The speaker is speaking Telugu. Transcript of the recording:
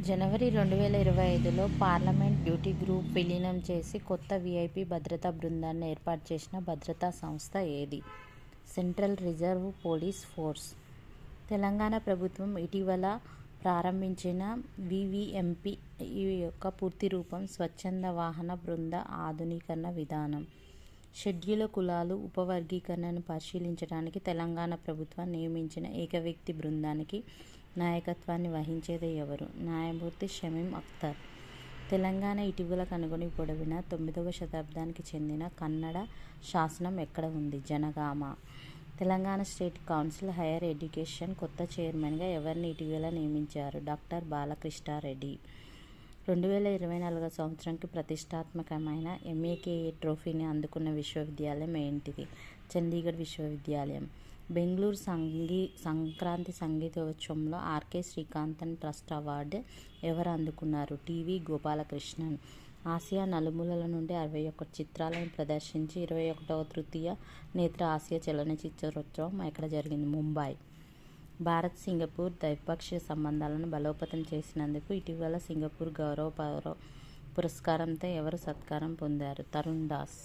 జనవరి 2025లో పార్లమెంట్ డ్యూటీ గ్రూప్ విలీనం చేసి కొత్త వీఐపీ భద్రతా బృందాన్ని ఏర్పాటు చేసిన భద్రతా సంస్థ ఏది? Central reserve police force. Telangana ప్రభుత్వం ఇటీవల ప్రారంభించిన వీవీఎంపీ యొక్క పూర్తి రూపం స్వచ్ఛంద వాహన బృంద ఆధునీకరణ విధానం. షెడ్యూల్ కులాలు ఉపవర్గీకరణను పరిశీలించడానికి తెలంగాణ ప్రభుత్వం నియమించిన ఏకవ్యక్తి బృందానికి నాయకత్వాన్ని వహించేది ఎవరు? న్యాయమూర్తి షమీం అఖ్తర్. తెలంగాణ ఇటీవల కనుగొనబడిన 9వ శతాబ్దానికి చెందిన కన్నడ శాసనం ఎక్కడ ఉంది? Jangaon. Telangana state council higher education కొత్త చైర్మన్గా ఎవరిని ఇటీవల నియమించారు? డాక్టర్ బాలకృష్ణారెడ్డి. 2024 సంవత్సరానికి ప్రతిష్టాత్మకమైన ఎంఏకేఏ ట్రోఫీని అందుకున్న విశ్వవిద్యాలయం ఏంటిది? చండీగఢ్ విశ్వవిద్యాలయం. బెంగళూరు సంక్రాంతి సంగీతోత్సవంలో ఆర్కే శ్రీకాంతన్ ట్రస్ట్ అవార్డు ఎవరు అందుకున్నారు? టీవీ గోపాలకృష్ణన్. ఆసియా నలుమూలల నుండి 61 చిత్రాలను ప్రదర్శించి 21వ తృతీయ నేత్ర ఆసియా చలనచిత్రోత్సవం ఎక్కడ జరిగింది? ముంబై. భారత్ సింగపూర్ ద్వైపాక్షిక సంబంధాలను బలోపేతం చేసినందుకు ఇటీవల సింగపూర్ గౌరవ పురస్కారంతో ఎవరు సత్కారం పొందారు? తరుణ్ దాస్.